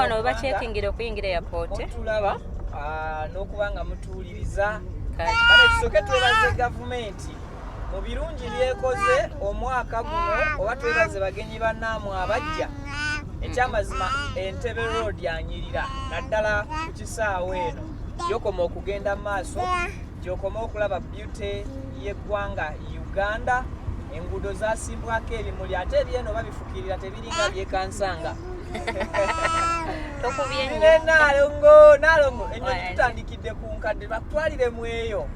wano bachekingira okuyingira airport. Tulaba n'okubanga mutuuliriza. Bale kisoke twebaze gavumenti. Mu birungi byekoze omwaka guno oba twebaze bagenyi bannaamwe abajja. Ekyamazima Entebbe Road yanyirira naddala ku kisaawe eno. Gyokoma okugenda mu maaso, gyokoma okulaba beauty y'eggwanga Uganda. Enguudo zasimbwako ebimuli ate ebyeno babifukirira tebiringa byekansanga. Tokubye nnyo. Nalongo enyo tutandikidde ku nkadde batwalire mu eyo.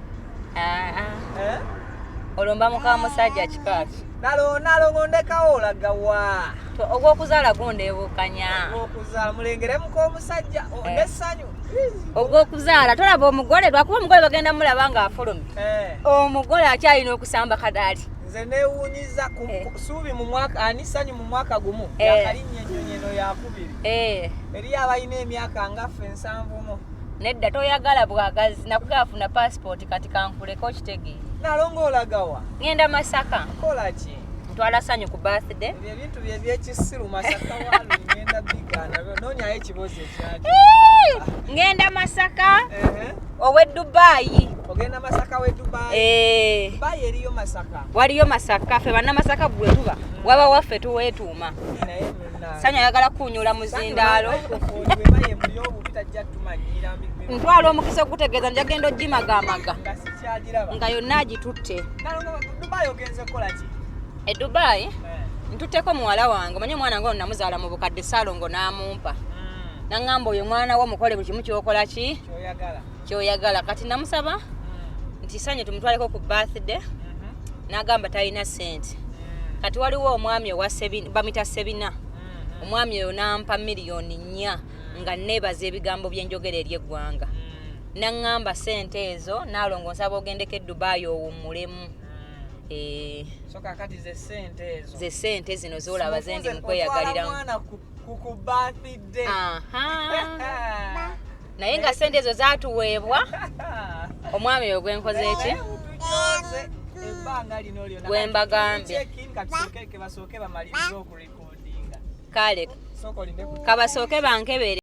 Olomba muka musajja kikaaki. Nalongo ndekawo olagawa. Ogw'okuzaala gondeebukanya. Ogw'okuzaala mulengeremu k'omusajja n'essanyu. Ogw'okuzaala tolaba omugole lwakuba omugole bagenda mulaba ng'afulumye. Omugole akyalina okusamba kadaali. Nze neewuunyiza ku suubi mu mwaka anisanyu mu mwaka gumu yakalinnya ennyonyi eno yakubiri. Eri abalina emyaka nga ffe 7 nedda toyagala bwagazi nakugafuna passport kati kankuleko kitegeere. Nalongo olagawa? Ngenda Masaka. Kola ki? Ntwala Ssanyu ku birthday. Ebyo ebintu by'ekisiru Masaka wano ngenda bigana noonyayo ekibuuzo ekyaki. Ngenda Masaka owe Dubai. Ogenda Masaka we Dubai? Dubai eriyo Masaka. Waliyo Masaka ffe banna Masaka bwe tuba waba waffe tuweetuuma. Ssanyu ayagala kunyula muzindaalo. Ntwala omukisa okutegeeza njagenda ogimagamaga nga yonna agitutte. Dubai ogenze kukola ki? Dubai ntutteko muwala wange omanyi omwana ngo namuzaala mu bukadde Salongo n'amumpa. Nangamba oyo mwana wo mukole buli kimu kyokola ki? Kyoyagala. Kati namusaba nti Ssanyu tumutwaleko ku birthday. N'agamba talina ssente. Kati waliwo omwami owa bamita Sebina. Omwami oyo n'ampa miliyoni 4 nga neebaza ebigambo byenjogera eri eggwanga. Nangamba ssente ezo Nalongo nsaba ogendeko Dubai owummulemu. So kakati ze ssente zino zolaba zendi mukweyagalira ku birthday. Naye nga ssente ezo zaatuweebwa omwami oyo gwenkoze eki? Gwe mbagambye. Kale kabasooke bankebere.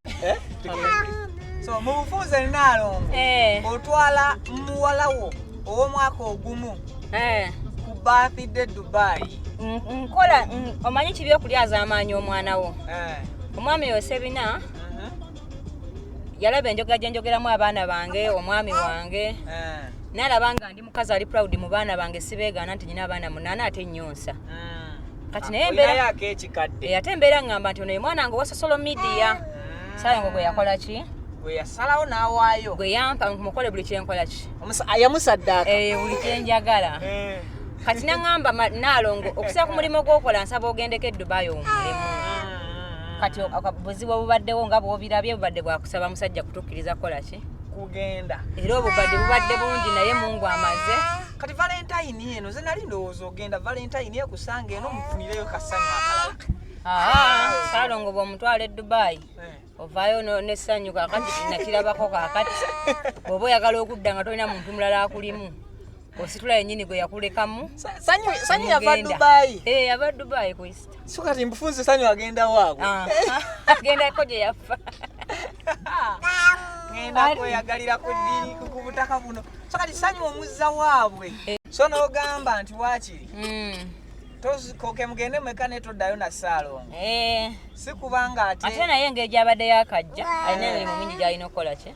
So mu bufunze Nalongo otwala muwalawo ow'omwaka ogumu ku birthday Dubai. Nkola omanyi kibi okulyaza amaanyi omwana wo. Omwami oyo Sebina yalaba enjoga gye njogeramu abaana bange omwami wange. Nalaba nga ndi mukazi ali proud mu baana bange sibeegaana nti nyina abaana 8 ate nnyonsa. Kati naye ate embeera ngamba nti ono ye mwana wange wa social media. Salongo gwe yakola ki? Gwe yasalawo n'awaayo. Gwe yampa mukole buli kyenkola ki? Yamusaddaaka. Buli kyenjagala. Kati nangamba Nalongo okusa ku mulimo gw'okola nsaba ogendeko Dubai omulemu. Kati obuzibu obubaddewo nga bw'obirabye bubadde bwakusaba musajja kutukkiriza kola ki? Kugenda. Era obubadde bubadde bungi naye Mungu amaze. Kati Valentine eno ze nali ndowooza ogenda Valentine ekusanga eno mufunireyo kasanyu akalala. Salongo bw'omutwala Dubai ovaayo n'essanyu kakati nakirabako kakati. Bw'oba oyagala okudda nga tolina muntu mulala akulimu ositula yennyini gwe yakulekamu. Ssanyu yava Dubai? Yava Dubai ku Easter. So kati mbufunze Ssanyu agenda waabwe? Agendako gye yafa. Ngenda kweyagalira ku butaka buno. So kati Ssanyu omuzza waabwe. So n'ogamba nti waakiri koke mugende mweka netoddayo na Salongo. Si kubanga ate naye ng'egyabadde yakajja alina emirimu mingi gy'alina okukola ki?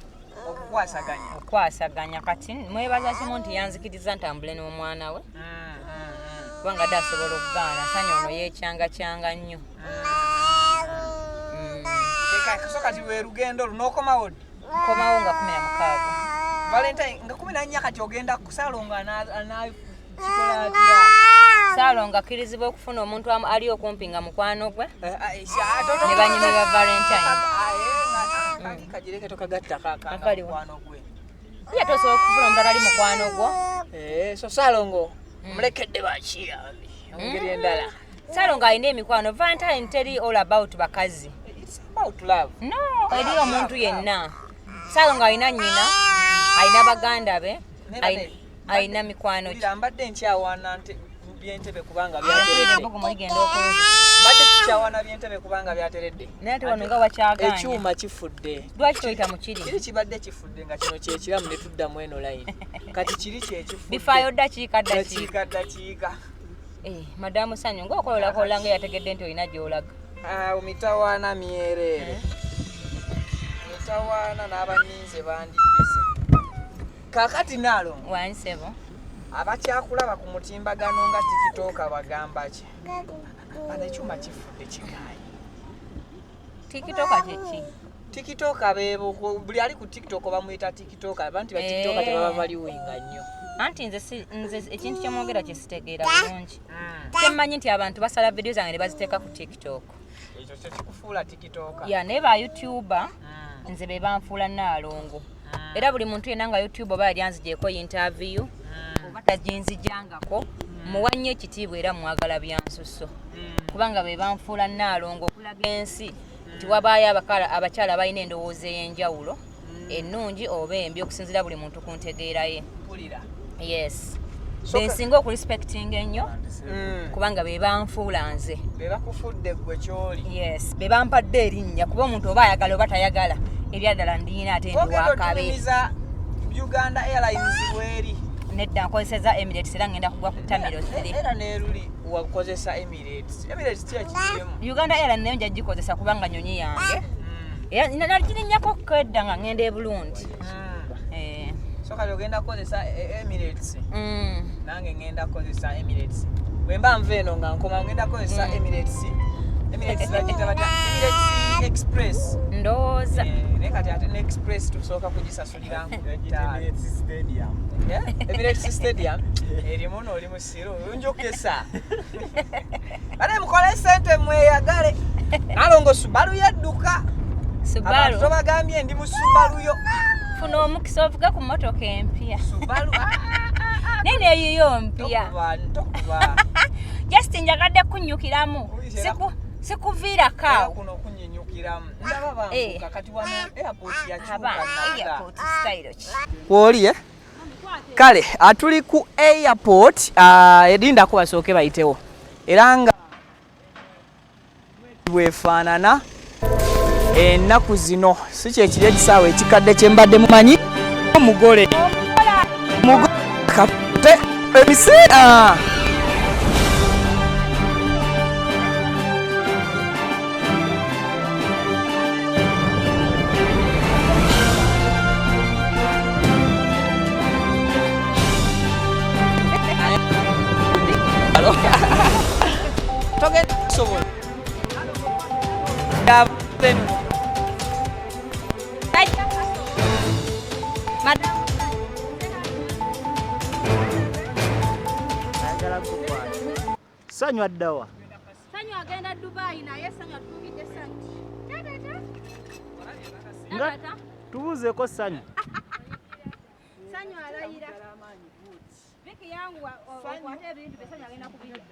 Okukwasaganya. Kati mwebaza kimu nti yanzikiriza ntambule n'omwana we kubanga dda asobola okugaana. Ssanyu ono yeekyanga nnyo. So kati lwe lugendo lunookomawo ddi? Nkomawo nga 16. Valentine nga 14 kati ogenda ku Salongo anakikola atya? Salongo akkirizibwa okufuna omuntu ali okumpi nga mukwano gwe ne banyumi ba Valentine. Kagireke tokagatta mukwano gwe. Ye tosobola okufuna omuntu ali mukwano gwo. So Salongo mulekedde bakiyambi engeri endala. Salongo alina emikwano. Valentine teri all about bakazi. It's about love. No, eri omuntu yenna. Salongo alina nnyina, alina baganda be, alina mikwano ki. Mbadde nkyawaana nti byentebe kubanga byateredde. Badde tukyawana byentebe kubanga byateredde. Nate wano nga wakyaganya. Ekyuma kifudde. Lwaki toyita mu kiri? Kiri kibadde kifudde nga kino kyekiramu ne tuddamu eno line. Kati kiri kyekifudde. Bifaayo dakiika. Madamu Sanyu ng'okolola nga yategedde nti olina gy'olaga. Mitawaana myerere. Mitawaana n'abanninze bandibise. Kakati Nalongo. Wansebo. Abakyakulaba ku mutimbagano nga TikTok bagamba ki? Bana ekyuma kifudde kikayi. TikTok kiki? TikTok abeebo buli ali ku TikTok bamuyita TikTok abantu ba TikTok tebaba baliwinga nnyo. Anti nze ekintu kyemwogera kyesitegeera bulungi. Temmanyi nti abantu basala video zange ne baziteeka ku TikTok. Ekyo kyekikufuula TikTok. Ya ne ba YouTuber nze be banfuula Nalongo. Era buli muntu yenna nga YouTube oba yali anzigyeko interview oba taginzijangako muwanye ekitiibwa era mwagala byansusso. Kubanga be banfuula Nalongo okulaga ensi nti wabaayo abakyala balina endowooza ey'enjawulo ennungi oba embi okusinziira buli muntu ku ntegeera ye. Yes. Bensinga okurespectinga ennyo kubanga be banfuula nze. Be bakufudde gwe kyoli. Yes. Be bampadde erinnya kuba omuntu oba ayagala oba tayagala ebyaddala ndiina ate ndi wakabe. Uganda Airlines weri. Nedda nkozeseza Emirates era ngenda kugwa ku Tamil. Era neruli wakozesa Emirates. Emirates kyekirimu. Uganda Airlines nayo njagikozesa kubanga nyonyi yange. Era nagirinnyako kedda nga ngenda e Burundi. So kali ogenda kozesa Emirates. Nange ngenda kozesa Emirates. Bwe mba nva eno nga nkoma ngenda kozesa Emirates. Emirates bagiyita batya Emirates Express. Ndowooza. Ne kati ate ne Express tusooka kugisasulira Emirates Stadium. Emirates Stadium. Erimu n'oli musiru njokesa. Bale mukole sente mweyagale. Nalongo Subaru yadduka. Subaru. Abantu bagambye ndi mu Subaru yo. Funa omukisa ovuga ku motoka empya. Subaru. Nene yiyo mpya. Tokuba. Just njagadde kunnyukiramu. Sikuviira kaawo. Kuno kunyinyukiramu. Ndaba bambuka kati wano airport ya Chuka. Airport style ki. Woli Kale atuli ku airport edinda ko basooke bayitewo. Era nga bwefaanana ennaku zino si kyekiri ekisaawe ekikadde kye mbadde mumanyi omugole kapte ebiseera Sanyu addawa. Sanyu agenda Dubai naye Sanyu atumidde Sanyu. Nga tubuzeeko Sanyu. Sanyu alayira. Viki yangu wakwate ebintu bye Sanyu agenda kubira.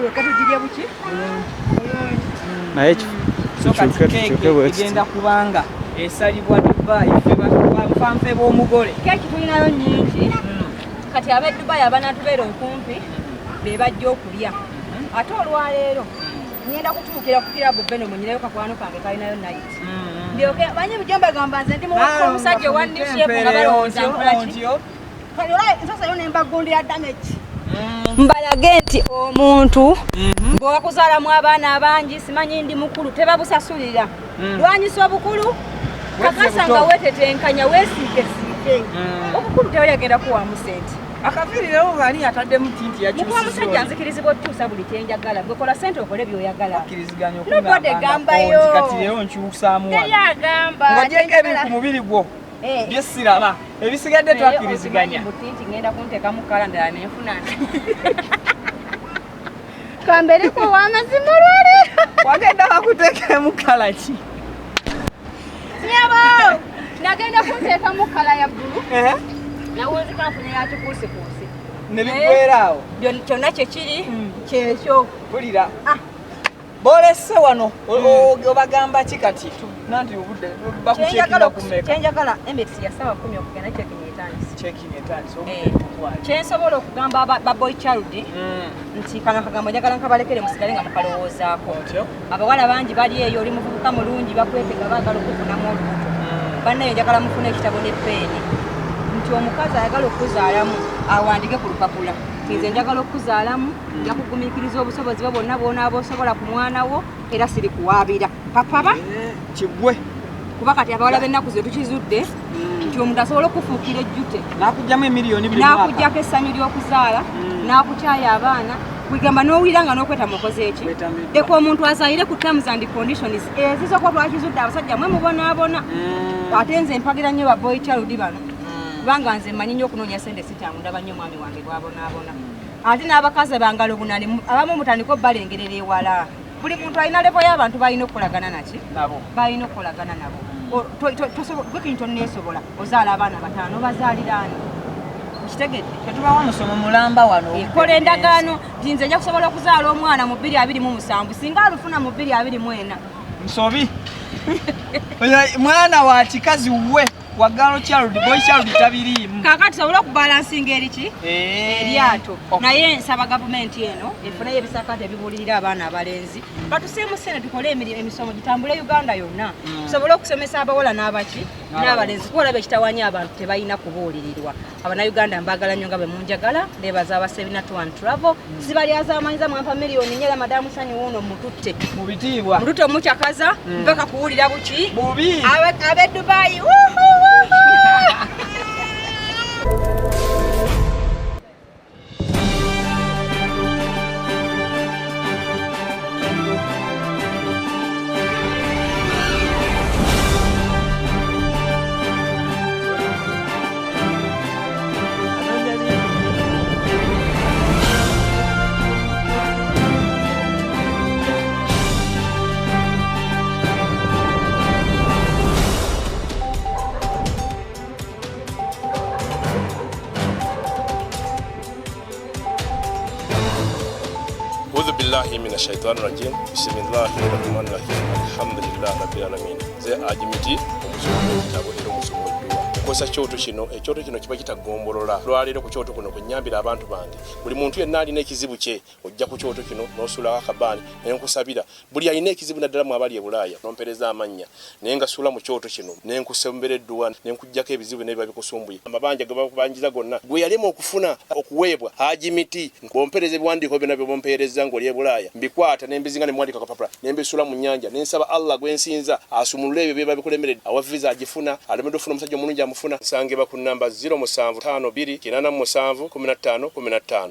tulyoke tugirye buki naye so kati keeki igenda kubanga esalibwa Dubai fanfe b'omugole keeki tulinayo nnyingi kati ab'e Dubai abanatubeera okumpi be bajja okulya ate olwaleero ngenda kutuukira ku kirabu beno munyirayo kakwano kange kalinayo night ndyoke banye mujomba gamba nze ndi omusajja owa new shape nga balowooza nkolaki kati olwayo nsasayo ne mbagundira damage mbalage nti omuntu bw'owakuzaalamu abaana abangi simanyi ndi mukulu tebabusasulira lwanyisa obukulu kakasa nga weetetenkanya weesiikesiike obukulu teoyagenda kuwamu sente akaviirirewo bali ataddemu tinti mukuwa musajja nzikirizibwa otutuusa buli kyenjagala gwekola sente okole byoyagala akkiriziganya nobode gambayo kati leero nkyusaamu teyagamba nga jenga ebiri ku mubiri gwo byesiraba ebisigadde twakkiriziganya butinti ngenda kunteeka mu kala ndala nenfuna kambereko w'amazima olwaleero wagenda bakuteeka mu kala ki nyabo nagenda kunteeka mu kala ya bbulu nawuzi kanfune yakikuusikuusi ne biggweeraawo kyonna kyekiri kyekyo bulira bolese wano obagamba ki kati nanti obudde bakukyekira ku mmeka kyenjagala embeesi ya ssaawa 10 okugenda checking etandise checking etandise kyensobola okugamba ba boy child nti kano akagambo njagala nkabalekere musigale nga mukalowoozaako abawala bangi bali eyo oli muvubuka mulungi bakwetega baagala okufunamu olubuto bannayo njagala mufuna ekitabo ne peeni nti omukazi ayagala okuzaalamu awandike ku lupapula nze njagala okuzaalamu nja kugumiikiriza obusobozi bwo bwonna bw'onaaba osobola ku mwana wo era siri kuwaabira papaba kigwe kuba kati abawala b'ennaku ze tukizudde nti omuntu asobola okufuukira ejjute n'akugyamu emiliyoni buli mwaka n'akuggyako essanyu ly'okuzaala n'akukyaya abaana kwegamba n'owulira nga n'okweta mukoze eki leka omuntu azaalire ku terms and conditions ezisooka twakizudde abasajja mwe mubonaabona ate nze mpagira nnyo ba boy child bano kubanga nze mmanyi nnyo okunoonya sente sitamu ndaba nnyo omwami wange bwabonaabona ate n'abakazi bangalo bunani abamu mutandika obbalengerera ewala buli muntu alina levo y'abantu balina okukolagana naki balina okukolagana nabo gwe kintu onneesobola ozaala abaana 5 bazaaliraani kitegedde tetubawa musomo mulamba wano ekola endagaano nti nze nja kusobola okuzaala omwana mu 227 singa alufuna mu 224 nsobi mwana wa kikazi we wagalo child boy child tabirimu kakati sobola okubalansinga eriki eryato naye nsaba gavumenti eno efuna ebisakate ebibulirira abaana abalenzi batuseemu sente tukole emisomo gitambule Uganda yonna tusobole okusomesa abawala n'abaki n'abalenzi kuba olaba ekitawanya abantu tebalina kubuulirirwa abannayuganda mbagala nnyo nga bwe munjagala ndeebaza abasebina twan travel zibalyazamanyiza mwampa miliyoni nyera madamu sanyi wuuno mututte mu bitiibwa mututte omukyakaza mpaka kuwulira buki bubi ab'e Dubai billahi mina shaitani rajim bismillahir rahmanir rahim alhamdulillah rabbil alamin ze ajimiti omusomo kitabo ero musomo dduwa kosa kyoto kino ekyoto kino kiba kitagombolola lwalero ku kyoto kuno kunyambira abantu bange buli muntu yenna alina ekizibu kye ojja ku kyoto kino n'osula akabani nenkusabira buli alina ekizibu naddala mu abali e Bulaaya nompereza amanya nenga sula mu kyoto kino nenkusembere dduwa nenkujjako ebizibu ne bibabikusumbuye amabanja gabakubanjiza gonna gwe yalema okufuna okuweebwa ajimiti nkompereze ebiwandiiko byonna byompereza ng'oli e Bulaaya mbikwata nembizinga ne mwandika kapapula nembisula mu nnyanja nensaba Allah gwensinza asumulule ebyo byeba bikulemeredde awa visa agifuna alemedde ofuna omusajja omulungi amufuna nsange ba ku namba 0752 87 15 15